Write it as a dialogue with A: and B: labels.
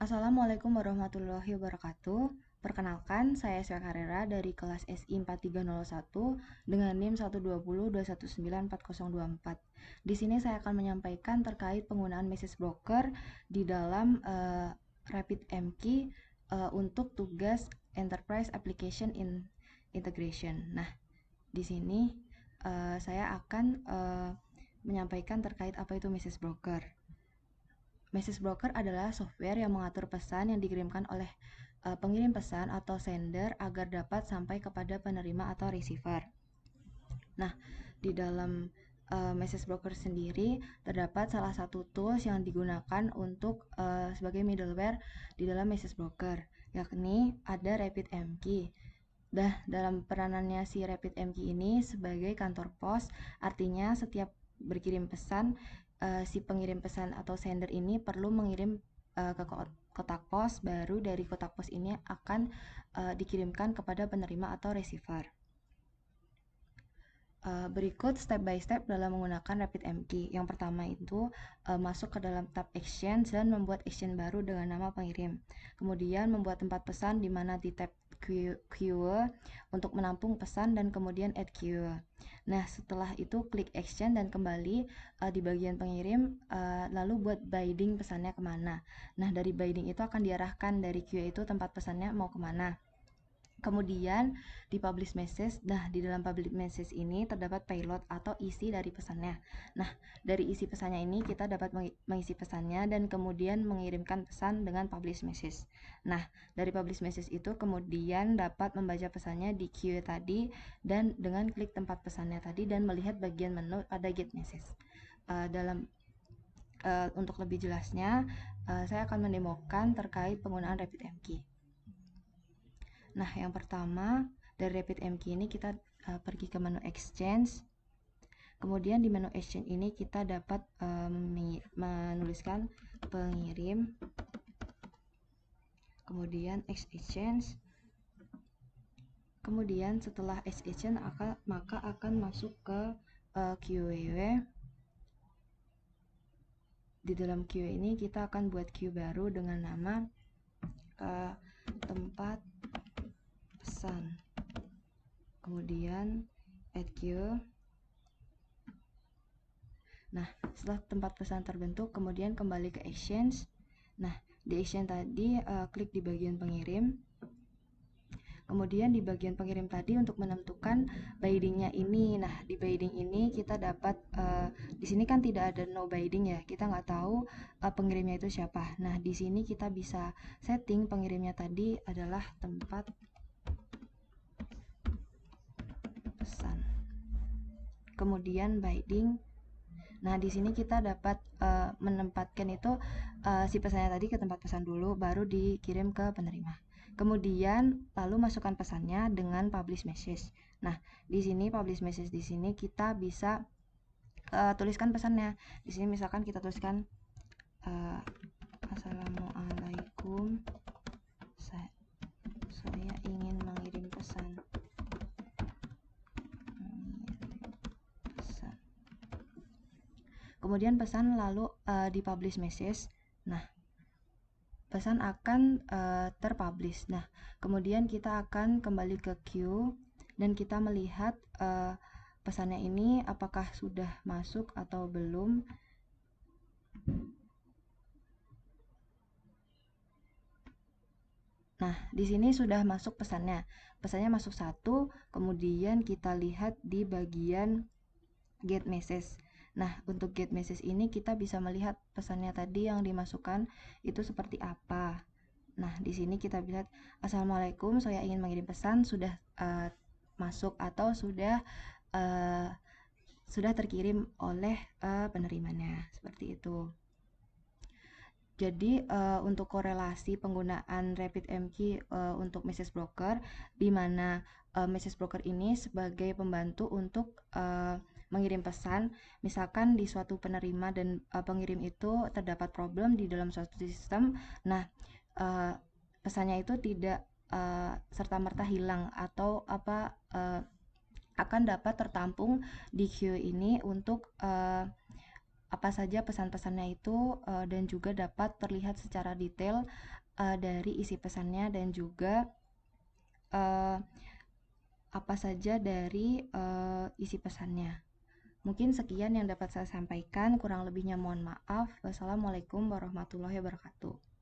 A: Assalamualaikum warahmatullahi wabarakatuh. Perkenalkan, saya Sya Karera dari kelas SI 4301 dengan NIM 120219404. Di sini saya akan menyampaikan terkait penggunaan message broker di dalam RapidMKey untuk tugas Enterprise Application Integration. Nah, di sini saya akan menyampaikan terkait apa itu message broker. Message broker adalah software yang mengatur pesan yang dikirimkan oleh pengirim pesan atau sender agar dapat sampai kepada penerima atau receiver. Nah, di dalam message broker sendiri terdapat salah satu tools yang digunakan untuk sebagai middleware di dalam message broker, yakni ada RapidMKey. Dalam peranannya si RapidMKey ini sebagai kantor pos, artinya setiap berkirim pesan, si pengirim pesan atau sender ini perlu mengirim ke kotak pos, baru dari kotak pos ini akan dikirimkan kepada penerima atau receiver. Berikut step by step dalam menggunakan RapidMKey. Yang pertama itu masuk ke dalam tab Exchange dan membuat exchange baru dengan nama pengirim. Kemudian membuat tempat pesan di mana di tab Queue untuk menampung pesan dan kemudian add queue. Nah, setelah itu klik exchange dan kembali di bagian pengirim, lalu buat binding pesannya kemana. Nah, dari binding itu akan diarahkan dari queue itu tempat pesannya mau kemana. Kemudian di publish message, di dalam publish message ini terdapat payload atau isi dari pesannya. Nah, dari isi pesannya ini kita dapat mengisi pesannya dan kemudian mengirimkan pesan dengan publish message. Nah, dari publish message itu kemudian dapat membaca pesannya di queue tadi dan dengan klik tempat pesannya tadi dan melihat bagian menu pada get message. Untuk lebih jelasnya, saya akan mendemokan terkait penggunaan RapidMKey. Nah, yang pertama dari RapidMKey ini kita pergi ke menu Exchange. Kemudian di menu Exchange ini kita dapat menuliskan pengirim, kemudian Exchange. Kemudian setelah Exchange maka akan masuk ke QWW. Di dalam queue ini kita akan buat queue baru dengan nama tempat pesan. Kemudian add queue. Nah, setelah tempat pesan terbentuk, kemudian kembali ke Exchange. Nah, di Exchange tadi klik di bagian pengirim. Kemudian di bagian pengirim tadi untuk menentukan bindingnya ini. Nah, di binding ini kita dapat di sini kan tidak ada no binding ya. Kita nggak tahu pengirimnya itu siapa. Nah, di sini kita bisa setting pengirimnya tadi adalah tempat pesan. Kemudian binding. Nah, di sini kita dapat menempatkan itu si pesannya tadi ke tempat pesan dulu, baru dikirim ke penerima. Kemudian lalu masukkan pesannya dengan publish message. Nah, di sini publish message di sini kita bisa tuliskan pesannya. Di sini misalkan kita tuliskan Assalamualaikum, saya ingin mengirim pesan. Kemudian pesan lalu di publish message. Nah, pesan akan terpublish. Nah, kemudian kita akan kembali ke queue dan kita melihat pesannya ini apakah sudah masuk atau belum. Nah, di sini sudah masuk pesannya. Pesannya masuk 1, kemudian kita lihat di bagian get message. Nah, untuk get message ini kita bisa melihat pesannya tadi yang dimasukkan itu seperti apa. Nah, di sini kita lihat Assalamualaikum, saya ingin mengirim pesan, sudah masuk atau sudah terkirim oleh penerimanya, seperti itu. Jadi untuk korelasi penggunaan RapidMKey untuk message broker, di mana message broker ini sebagai pembantu untuk mengirim pesan. Misalkan di suatu penerima dan pengirim itu terdapat problem di dalam suatu sistem. Nah, pesannya itu tidak serta-merta hilang atau akan dapat tertampung di queue ini untuk apa saja pesan-pesannya itu, dan juga dapat terlihat secara detail dari isi pesannya dan juga apa saja dari isi pesannya. Mungkin sekian yang dapat saya sampaikan, kurang lebihnya mohon maaf. Wassalamualaikum warahmatullahi wabarakatuh.